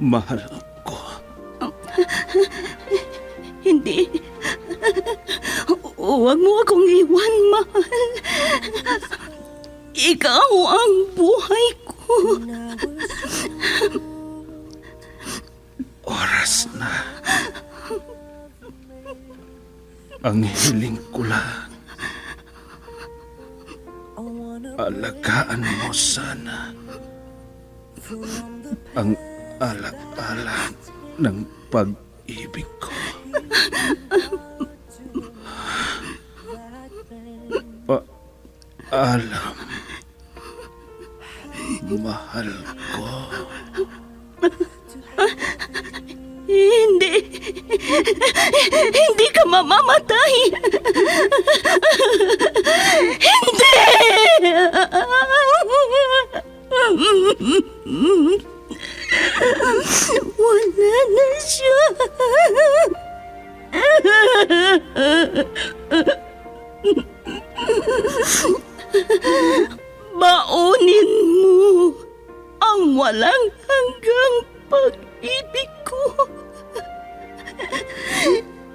mahal ko. Hindi. Huwag mo akong iwan, mahal. Ikaw ang buhay ko. Oras na. Ang hiling ko lang, alagaan mo sana ang alaala ng pag-ibig ko. Paalam, mahal ko. Hindi. Hindi ka mamamatay. Hindi! Wala na siya. Baunin mo ang walang hanggang pag-ibig ko.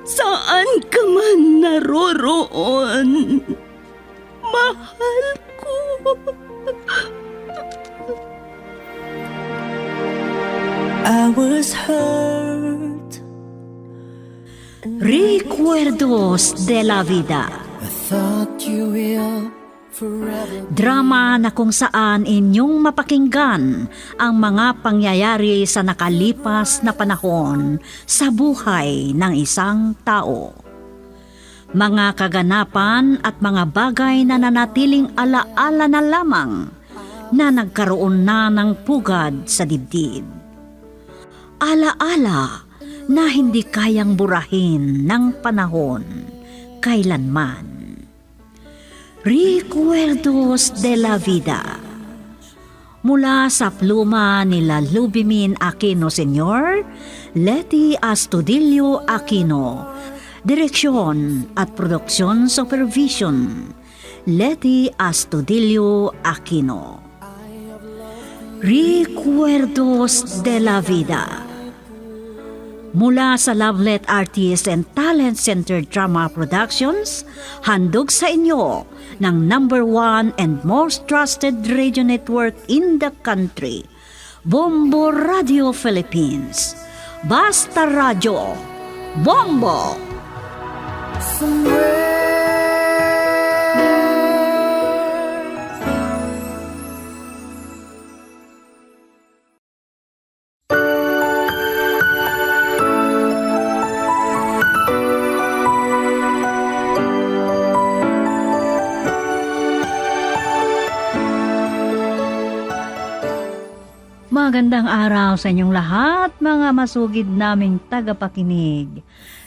Saan ka man naroroon, mahal ko. I was hurt. Recuerdos de la Vida. I thought you will forever. Drama na kung saan inyong mapakinggan ang mga pangyayari sa nakalipas na panahon sa buhay ng isang tao. Mga kaganapan at mga bagay na nanatiling alaala na lamang na nagkaroon na ng pugad sa dibdib. Alaala na hindi kayang burahin ng panahon kailanman. Recuerdos de la Vida. Mula sa pluma nila Lubimin Aquino Sr., Leti Astudillo Aquino. Direksyon at produksyon supervision, Leti Astudillo Aquino. Recuerdos de la Vida. Mula sa Lovelet Artist and Talent Center Drama Productions, handog sa inyo ng #1 and most trusted radio network in the country, Bombo Radio Philippines. Basta Radio, Bombo! Magandang araw sa inyong lahat, mga masugid naming tagapakinig.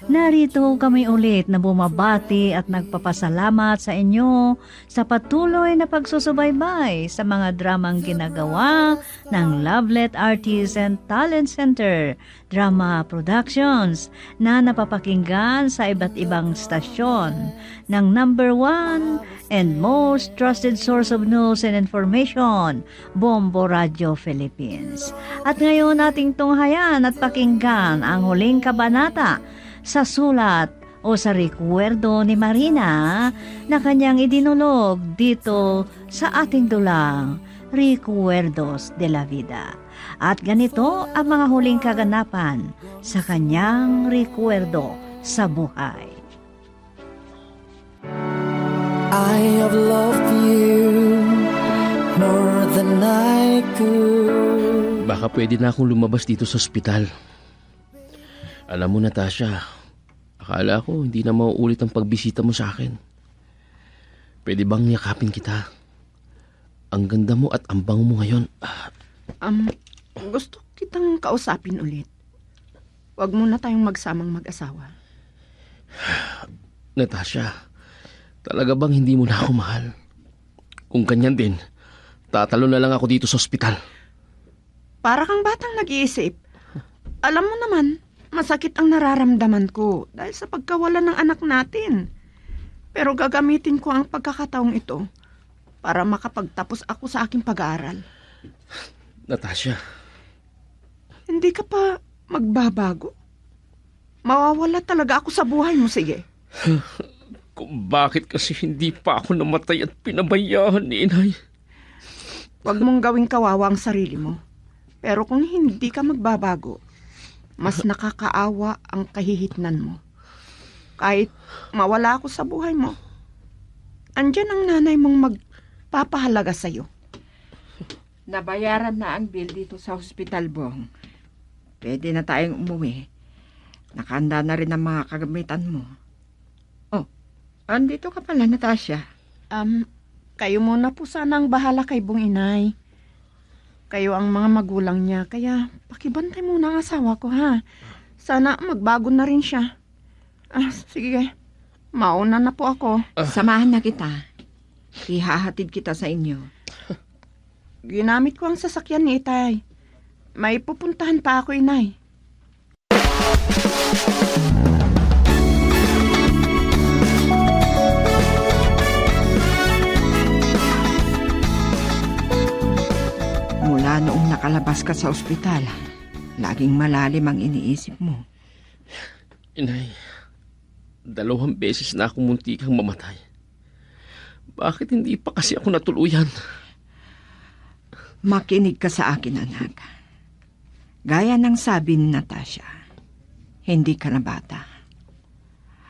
Narito kami ulit na bumabati at nagpapasalamat sa inyo sa patuloy na pagsusubaybay sa mga dramang ginagawa ng Lovelet Artists and Talent Center Drama Productions na napapakinggan sa iba't ibang stasyon ng #1 and most trusted source of news and information, Bombo Radio Philippines. At ngayon nating tunghayan at pakinggan ang huling kabanata sa sulat o sa rekwerdo ni Marina na kanyang idinulog dito sa ating dulang Recuerdos de la Vida. At ganito ang mga huling kaganapan sa kanyang rekwerdo sa buhay. I have loved you more than I could. Baka pwede na akong lumabas dito sa ospital. Alam mo, Natasha, akala ko hindi na mauulit ang pagbisita mo sa akin. Pwede bang yakapin kita? Ang ganda mo at ang bango mo ngayon. Gusto kitang kausapin ulit. Huwag muna tayong magsamang mag-asawa. Natasha, talaga bang hindi mo na ako mahal? Kung kanyan din, tatalo na lang ako dito sa ospital. Para kang batang nag-iisip. Alam mo naman, masakit ang nararamdaman ko dahil sa pagkawala ng anak natin. Pero gagamitin ko ang pagkakataong ito para makapagtapos ako sa aking pag-aaral. Natasha. Hindi ka pa magbabago? Mawawala talaga ako sa buhay mo, sige. Kung bakit kasi hindi pa ako namatay at pinabayaan ni inay. Huwag mong gawing kawawa ang sarili mo. Pero kung hindi ka magbabago, mas nakakaawa ang kahihitnan mo. Kahit mawala ako sa buhay mo, andyan ang nanay mong magpapahalaga sa'yo. Nabayaran na ang bill dito sa hospital, Bong. Pwede na tayong umuwi. Nakahanda na rin ang mga kagamitan mo. Oh, andito ka pala, Natasha. Kayo muna po sana ang bahala kay Bong Inay. Kayo ang mga magulang niya, kaya pakibantay muna ang asawa ko, ha? Sana magbago na rin siya. Sige, mauna na po ako. Samahan na kita. Ihahatid kita sa inyo. Ginamit ko ang sasakyan ni Itay. May pupuntahan pa ako, Inay. Mula noong nakalabas ka sa ospital, laging malalim ang iniisip mo. Inay, 2 beses na akong muntikang mamatay. Bakit hindi pa kasi ako natuluyan? Makinig ka sa akin, anak. Gaya ng sabi ni Natasha, hindi ka na bata.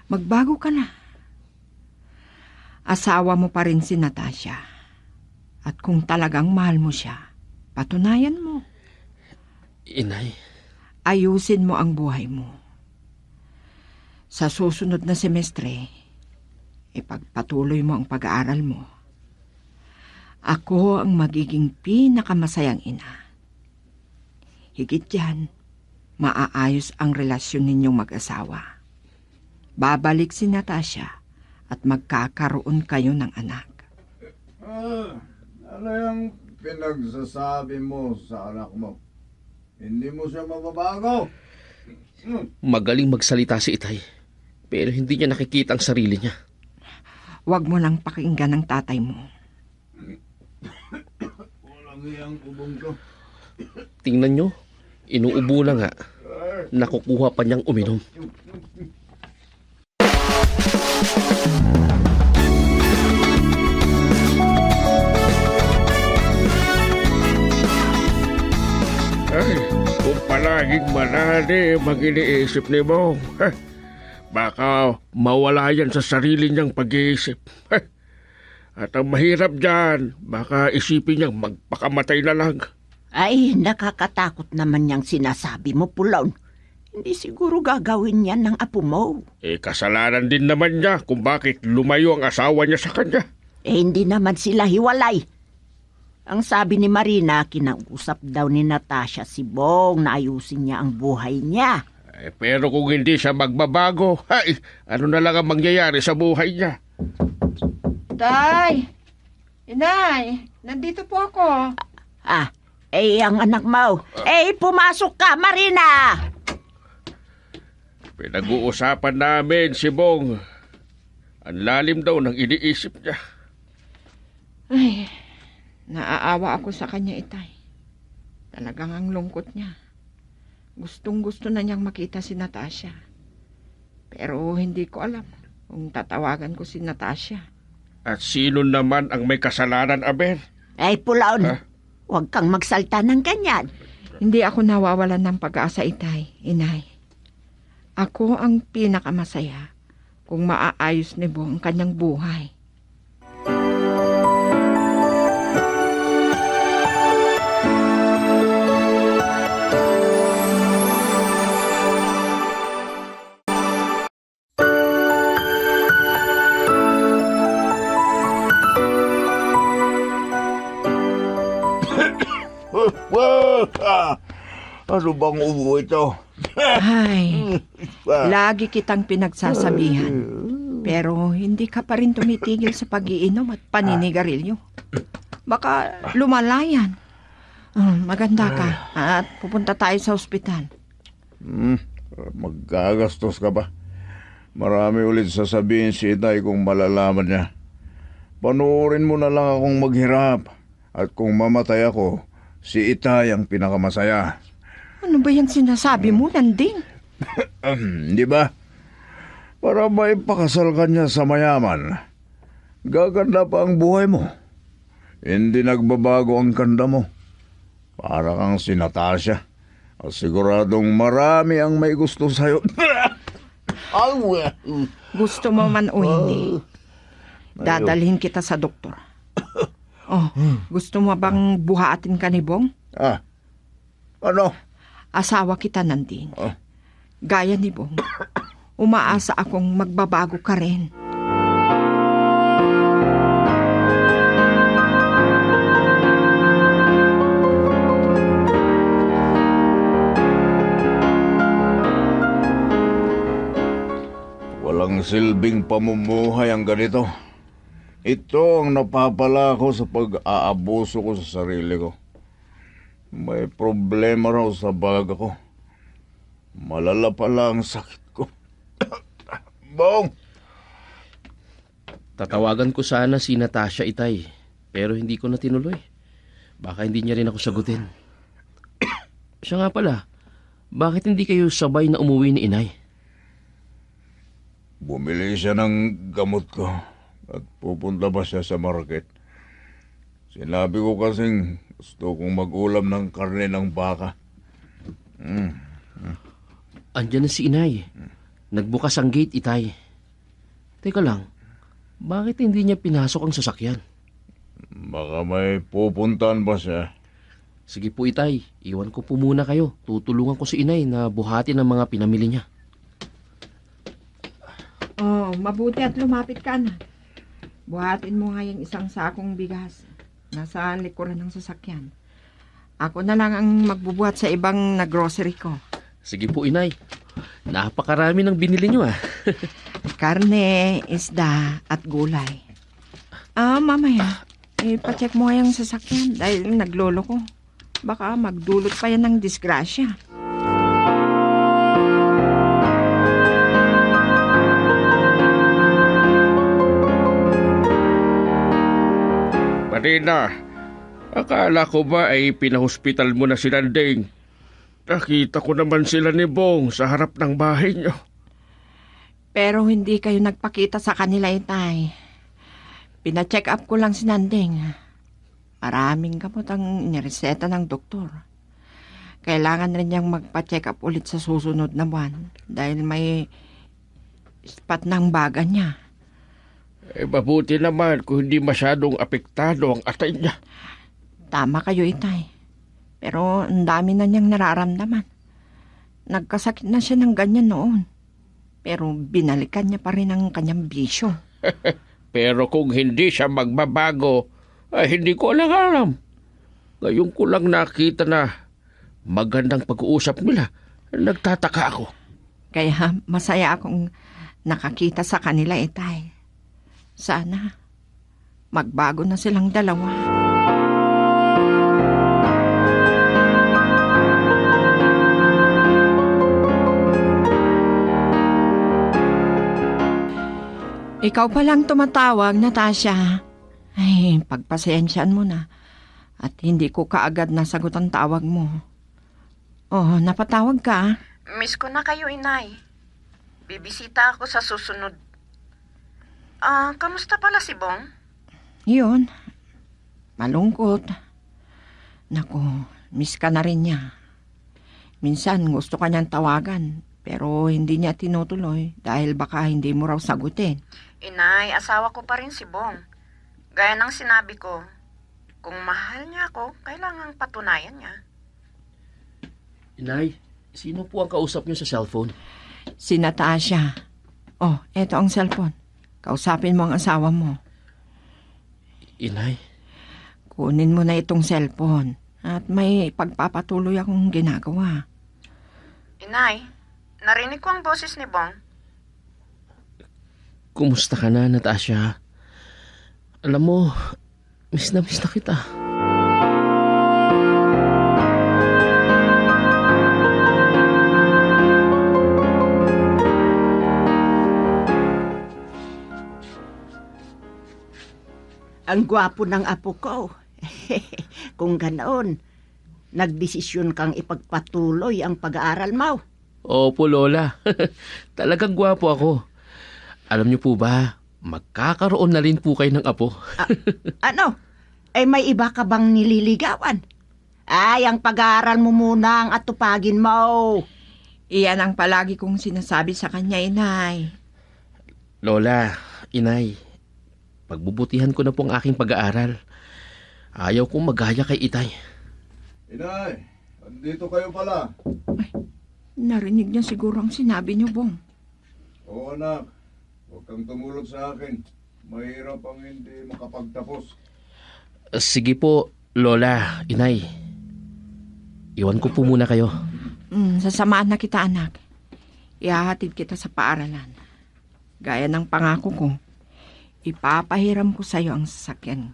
Magbago ka na. Asawa mo pa rin si Natasha. At kung talagang mahal mo siya, patunayan mo. Inay, Ayusin mo ang buhay mo. Sa susunod na semestre, ipagpatuloy mo ang pag-aaral mo. Ako ang magiging pinakamasayang ina. Higit yan, maaayos ang relasyon ninyong mag-asawa. Babalik si Natasha at magkakaroon kayo ng anak. Ano yung pinagsasabi mo sa anak mo? Hindi mo siya mababago? magaling magsalita si Itay. Pero hindi niya nakikita ang sarili niya. Huwag mo lang pakinggan ng tatay mo. Walang iyang ubong to. Tingnan nyo, inuubo na nga. Nakukuha pa niyang uminom. Ay, kung palaging manali, mag-iniisip ni Bong. Baka mawala yan sa sarili niyang pag-iisip. At ang mahirap dyan, baka isipin niyang magpakamatay na lang. Ay, nakakatakot naman niyang sinasabi mo, Pulon. Hindi siguro gagawin yan ng apo mo. Kasalanan din naman niya kung bakit lumayo ang asawa niya sa kanya. Hindi naman sila hiwalay. Ang sabi ni Marina, kinausap daw ni Natasha si Bong na ayusin niya ang buhay niya. Pero kung hindi siya magbabago, ano na lang ang mangyayari sa buhay niya? Tay! Inay! Nandito po ako. Ang anak mo. Pumasok ka, Marina! Pinag-uusapan namin si Bong. Ang lalim daw ng iniisip niya. Ay, naaawa ako sa kanya, Itay. Talagang ang lungkot niya. Gustong-gusto na niyang makita si Natasha. Pero hindi ko alam kung tatawagan ko si Natasha. At sino naman ang may kasalanan, Abel? Pulon, huwag kang magsalta ng ganyan. Hindi ako nawawalan ng pag-asa, Itay, Inay. Ako ang pinakamasaya kung maaayos ni Bong ang kanyang buhay. Ano bang ubo ito? Ay, lagi kitang pinagsasabihan. Pero hindi ka pa rin tumitigil sa pag-iinom at paninigarilyo. Baka lumalayan. Maganda ka at pupunta tayo sa ospital. Maggagastos ka ba? Marami ulit sasabihin si Itay kung malalaman niya. Panoorin mo na lang akong maghirap. At kung mamatay ako, si Itay ang pinakamasaya. Ano ba yung sinasabi mo, Nanding? Di ba? Para maipakasal ka niya sa mayaman, gaganda pa ang buhay mo. Hindi nagbabago ang kanda mo. Para kang si Natasha. At siguradong marami ang may gusto sa'yo. Gusto mo man o hindi, dadalhin kita sa doktor. Oh, gusto mo bang buhatin ka ni Bong? Ano? Asawa kita, Nanding. Gaya ni Bong, umaasa akong magbabago ka rin. Walang silbing pamumuhay ang ganito. Ito ang napapala ko sa pag-aabuso ko sa sarili ko. May problema raw sa baga ko. Malala pala ang sakit ko. Bong! Tatawagan ko sana si Natasha, Itay, pero hindi ko na tinuloy. Baka hindi niya rin ako sagutin. Siya nga pala, bakit hindi kayo sabay na umuwi ni Inay? Bumili siya ng gamot ko at pupunta pa siya sa market. Sinabi ko kasing gusto kong mag-ulam ng karne ng baka. Andiyan na si Inay. Nagbukas ang gate, Itay. Teka lang, bakit hindi niya pinasok ang sasakyan? Baka may pupuntahan pa siya. Sige po, Itay. Iwan ko po muna kayo. Tutulungan ko si Inay na buhatin ang mga pinamili niya. Oh, mabuti at lumapit ka na. Buhatin mo nga yung isang sakong bigas. Nasa likuran ng sasakyan. Ako na lang ang magbubuhat sa ibang na grocery ko. Sige po, Inay. Napakarami ng binili niyo, ah. Karne, isda, at gulay. Mamaya, ipacheck mo nga yung sasakyan dahil naglolo ko. Baka magdulot pa yan ng disgrasya. Marina, akala ko ba ay pinahospital mo na si Nanding? Nakita ko naman sila ni Bong sa harap ng bahay niyo. Pero hindi kayo nagpakita sa kanila, Itay. Pina-check up ko lang si Nanding. Maraming gamot ang nireseta ng doktor. Kailangan rin niyang magpa-check up ulit sa susunod na buwan dahil may spot ng baga niya. Mabuti naman kung hindi masyadong apektado ang atay niya. Tama kayo, Itay. Pero ang dami na niyang nararamdaman. Nagkasakit na siya ng ganyan noon. Pero binalikan niya pa rin ang kanyang bisyo. Pero kung hindi siya magbabago, ay hindi ko alam. Ngayon ko lang nakita na magandang pag-uusap nila. Nagtataka ako. Kaya masaya akong nakakita sa kanila, Itay. Sana magbago na silang dalawa. Ikaw palang tumatawag, Natasha. Ay, pagpasensyaan mo na. At hindi ko kaagad nasagot ang tawag mo. Oh, napatawag ka? Miss ko na kayo, Inay. Bibisita ako sa susunod. Kamusta pala si Bong? Yun. Malungkot. Naku, miss ka na rin niya. Minsan gusto ka niyang tawagan, pero hindi niya tinutuloy dahil baka hindi mo raw sagutin. Inay, asawa ko pa rin si Bong. Gaya ng sinabi ko, kung mahal niya ako, kailangang patunayan niya. Inay, sino po ang kausap niyo sa cellphone? Si Natasha. Oh, eto ang cellphone. Kausapin mo ang asawa mo. Inay, Kunin mo na itong cellphone at may pagpapatuloy akong ginagawa. Inay, narinig ko ang boses ni Bong. kumusta ka na, Natasha? Alam mo, miss na kita. Ang gwapo ng apo ko. Kung ganoon, nagdesisyon kang ipagpatuloy ang pag-aaral mo. Opo, Lola. Talagang gwapo ako. Alam niyo po ba, magkakaroon na rin po kayo ng apo. Ano? Ay may iba ka bang nililigawan? Ay, ang pag-aaral mo muna ang atupagin mo. Iyan ang palagi kong sinasabi sa kanya, inay. Lola, inay, pagbubutihan ko na po ang aking pag-aaral. Ayaw kong magaya kay Itay. Inay, andito kayo pala. Narinig niya siguro ang sinabi niyo, Bong. Oo anak, huwag kang tumulog sa akin. Mahirap ang hindi makapagtapos. Sige po, Lola, inay. Iwan ko po muna kayo. Sasamaan na kita, anak. Ihahatid kita sa paaralan. Gaya ng pangako ko, ipapahiram ko sa'yo ang sasakyan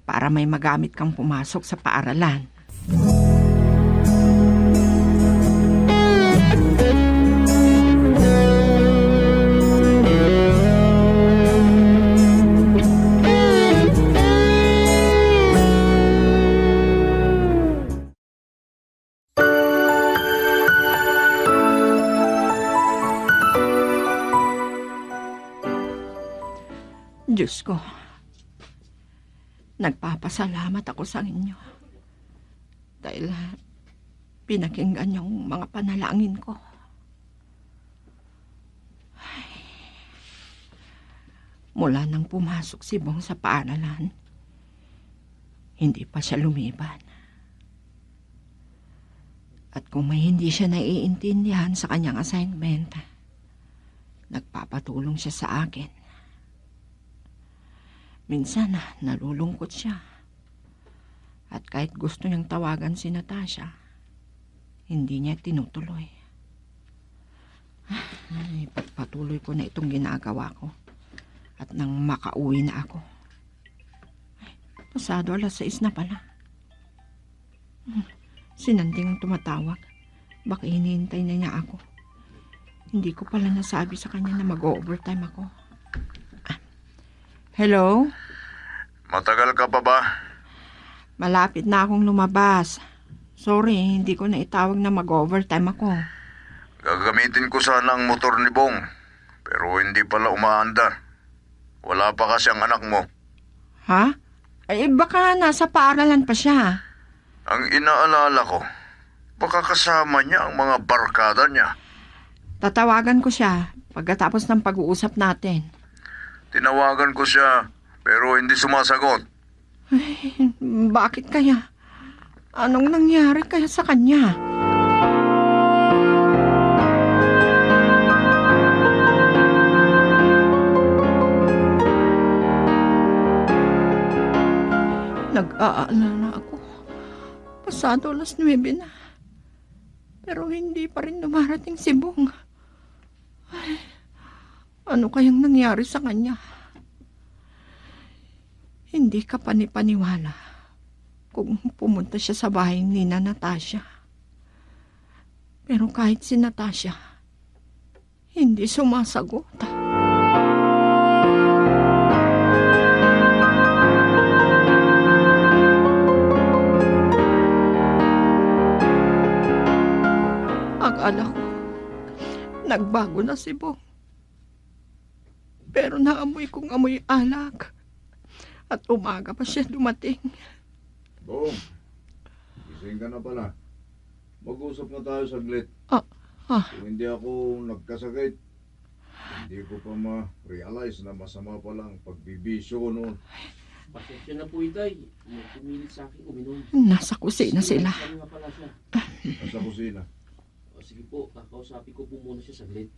para may magamit kang pumasok sa paaralan. Diyos ko, nagpapasalamat ako sa inyo dahil pinakinggan niyo ang mga panalangin ko. Ay. Mula nang pumasok si Bong sa paaralan, hindi pa siya lumiban. At kung may hindi siya naiintindihan sa kanyang assignment, nagpapatulong siya sa akin. Minsan, nalulungkot siya. At kahit gusto niyang tawagan si Natasha, hindi niya tinutuloy. Ipagpatuloy ko na itong ginagawa ko. At nang makauwi na ako. Pasado 6:00 na pala. Sinanding ang tumatawag. Baka hinihintay na niya ako. Hindi ko pala nasabi sa kanya na mag-overtime ako. Hello? Matagal ka pa ba? Malapit na akong lumabas. Sorry, hindi ko na itawag na mag-overtime ako. Gagamitin ko sana ang motor ni Bong. Pero hindi pala umaanda. Wala pa kasi ang anak mo. Ha? Ay, baka nasa paaralan pa siya. Ang inaalala ko, baka kasama niya ang mga barkada niya. Tatawagan ko siya pagkatapos ng pag-uusap natin. Tinawagan ko siya, pero hindi sumasagot. Ay, bakit kaya? Anong nangyari kaya sa kanya? Nag-aalala ako. Pasado 9:00 na. Pero hindi pa rin dumarating si Bong. Ay, ano kayang nangyari sa kanya? Hindi ka panipaniwala kung pumunta siya sa bahay ni Natasha. Pero kahit si Natasha, hindi sumasagot. Akala ko, nagbago na si Bong. Pero naamoy kong amoy alak. At umaga pa siya dumating. Bong, gising ka na pala. Mag-usap na tayo saglit. Kung hindi ako nagkasakit, hindi ko pa ma-realize na masama pa lang pagbibisyo ko noon. Pasensya na po, Itay. May pumilit sa akin uminom. Nasa kusina sila. Nasa kusina. Sige po, kakausapin ko po muna siya saglit.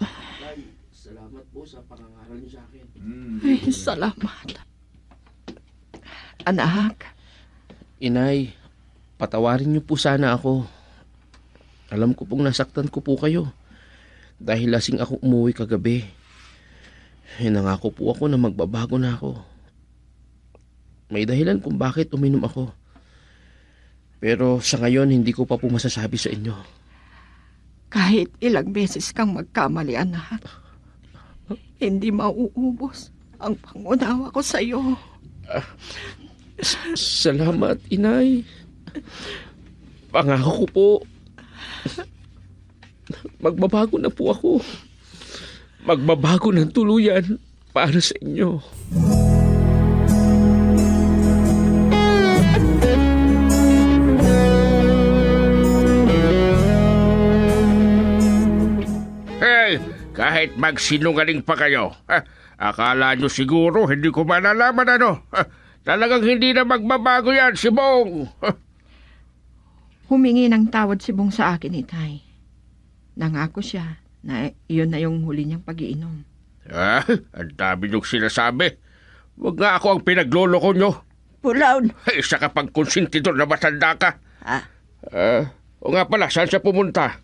Itay, salamat po sa pangangaral niyo sa akin. Ay, salamat. Anak. Inay, patawarin niyo po sana ako. Alam ko pong nasaktan ko po kayo. Dahil lasing ako umuwi kagabi. Nangako po ako na magbabago na ako. May dahilan kung bakit uminom ako. Pero sa ngayon, hindi ko pa po masasabi sa inyo. Kahit ilang beses kang magkamali, anak, hindi mauubos ang pangunawa ko sa iyo. Salamat, Inay. Pangako ko po, magbabago na po ako. Magbabago ng tuluyan para sa inyo. Hey, kahit magsinungaling pa kayo, akala nyo siguro hindi ko malalaman ano? Talagang hindi na magbabago yan si Bong. Humingi ng tawad si Bong sa akin, Itay. Nangako siya na iyon na yung huli niyang pag-iinom. Ang dami niyong sinasabi. Huwag nga ako ang pinagloloko nyo. Pulaon. Isa ka pang konsentidor na matanda ka. Ah, O nga pala, saan siya pumunta?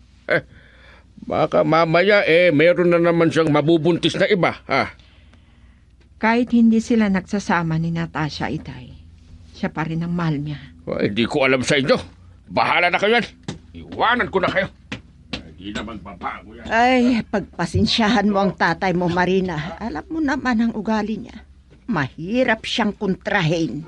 Baka mamaya meron na naman siyang mabubuntis na iba. Kahit hindi sila nagsasama ni Natasha, Itay, siya pa rin ang mahal niya. Hindi ko alam sa inyo. Bahala na kayo yan. Iwanan ko na kayo. Hindi na magbabago yan. Ay, pagpasensyahan mo ang tatay mo, Marina. Alam mo naman ang ugali niya. Mahirap siyang kontrahin.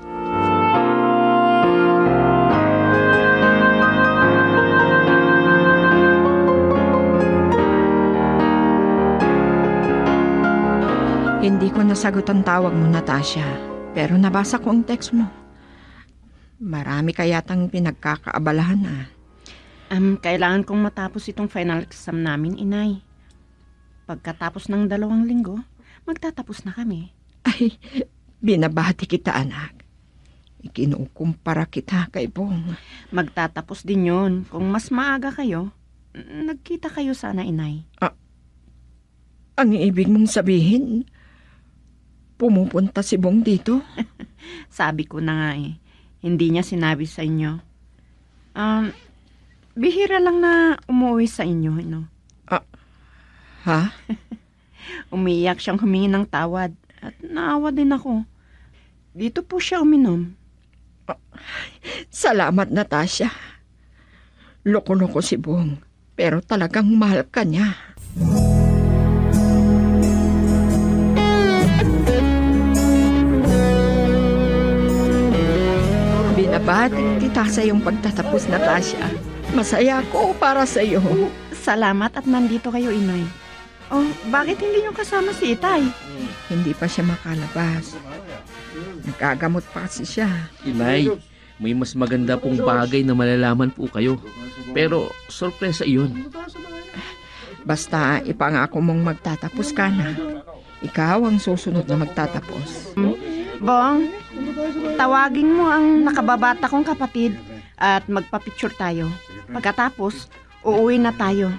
Hindi ko nasagot ang tawag mo, Natasha. Pero nabasa ko ang text mo. Marami kayatang pinagkakaabalahan na. Kailangan kong matapos itong final exam namin, Inay. Pagkatapos ng 2 linggo, magtatapos na kami. Ay, binabati kita, anak. Ikinukumpara kita kay Bong. Magtatapos din yon. Kung mas maaga kayo, nagkita kayo sana, Inay. Ang ibig mong sabihin, pumupunta si Bong dito? Sabi ko na nga hindi niya sinabi sa inyo. Bihira lang na umuwi sa inyo, no? Ha? Umiiyak siyang humingi ng tawad at naawa din ako. Dito po siya uminom. Salamat, Natasha. Loko-loko si Bong, pero talagang mahal ka niya. Binabati kita sa iyong pagtatapos, Natasha. Masaya ako para sa iyo. Salamat at nandito kayo, Inay. Oh, bakit hindi niyo kasama si Itay? Hindi pa siya makalabas. Nagkagamot pa kasi siya. Inay, may mas maganda pong bagay na malalaman po kayo. Pero, sorpresa iyon. Basta ipangako mong magtatapos ka na. Ikaw ang susunod na magtatapos. Bong, tawagin mo ang nakababata kong kapatid at magpa-picture tayo. Pagkatapos, uuwi na tayo.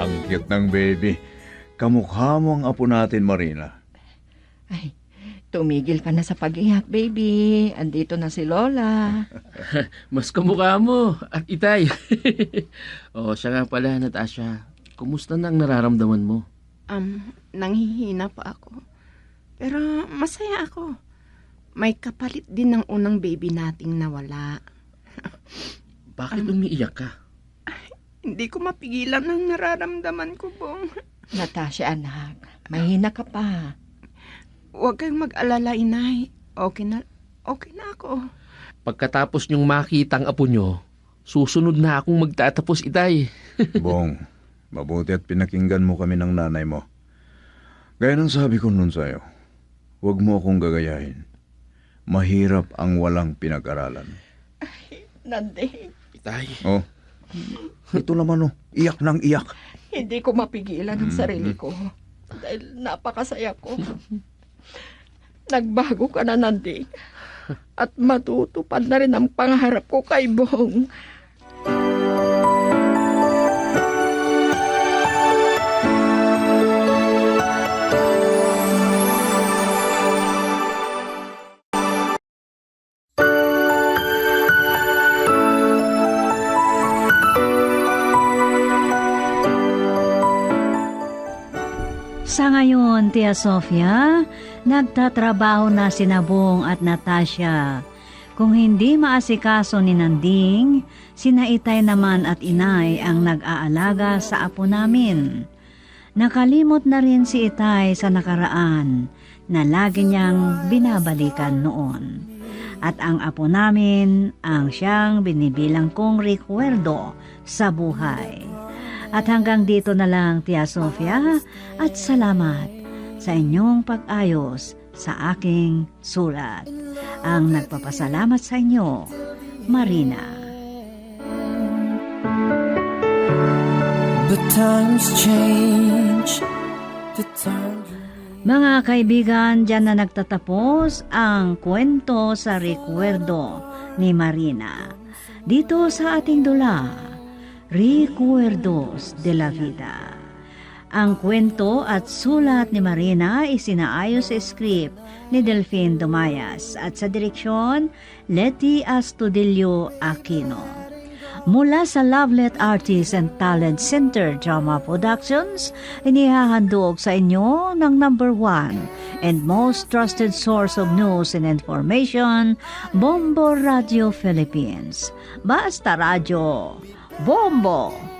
Ang cute ng baby. Kamukha mo ang apo natin, Marina. Ay, tumigil ka na sa pag-iyak, baby. Andito na si Lola. Mas kamukha mo at Itay. Siya nga pala, Natasha. Kumusta na ang nararamdaman mo? Nanghihina pa ako. Pero masaya ako. May kapalit din ng unang baby nating nawala. Bakit umiiyak ka? Hindi ko mapigilan ang nararamdaman ko, Bong. Natasha, anak. Mahina ka pa. Huwag kayong mag-alala, Inay. Okay na ako. Pagkatapos niyong makita ang apo niyo, susunod na akong magtatapos, Itay. Bong, mabuti at pinakinggan mo kami ng nanay mo. Gaya ng sabi ko nun sa'yo, huwag mo akong gagayahin. Mahirap ang walang pinag-aralan. Nandi, Itay. Oh, ito naman iyak ng iyak. hindi ko mapigilan ang sarili ko. Dahil napakasaya ko. Nagbago ka na, Nandi. At matutupad na rin ang pangarap ko kay Bong. Sa ngayon, Tia Sofia, nagtatrabaho na sina Bong at Natasha. Kung hindi maasikaso ni Nanding, sina Itay naman at Inay ang nag-aalaga sa apo namin. Nakalimot na rin si Itay sa nakaraan na lagi niyang binabalikan noon. At ang apo namin ang siyang binibilang kong rekwerdo sa buhay. At hanggang dito na lang, Tia Sofia, at salamat sa inyong pag-ayos sa aking sulat. Ang nagpapasalamat sa inyo, Marina. But times change. The time. Mga kaibigan, dyan na nagtatapos ang kwento sa rekwerdo ni Marina. Dito sa ating dula, Recuerdos de la Vida. Ang kwento at sulat ni Marina isinaayos sa script ni Delphine Dumayas at sa direksyon Leti Astudillo Aquino. Mula sa Lovelet Artists and Talent Center Drama Productions, inihahandog sa inyo ng number 1 and most trusted source of news and information, Bombo Radio Philippines. Basta Radio, Bombo!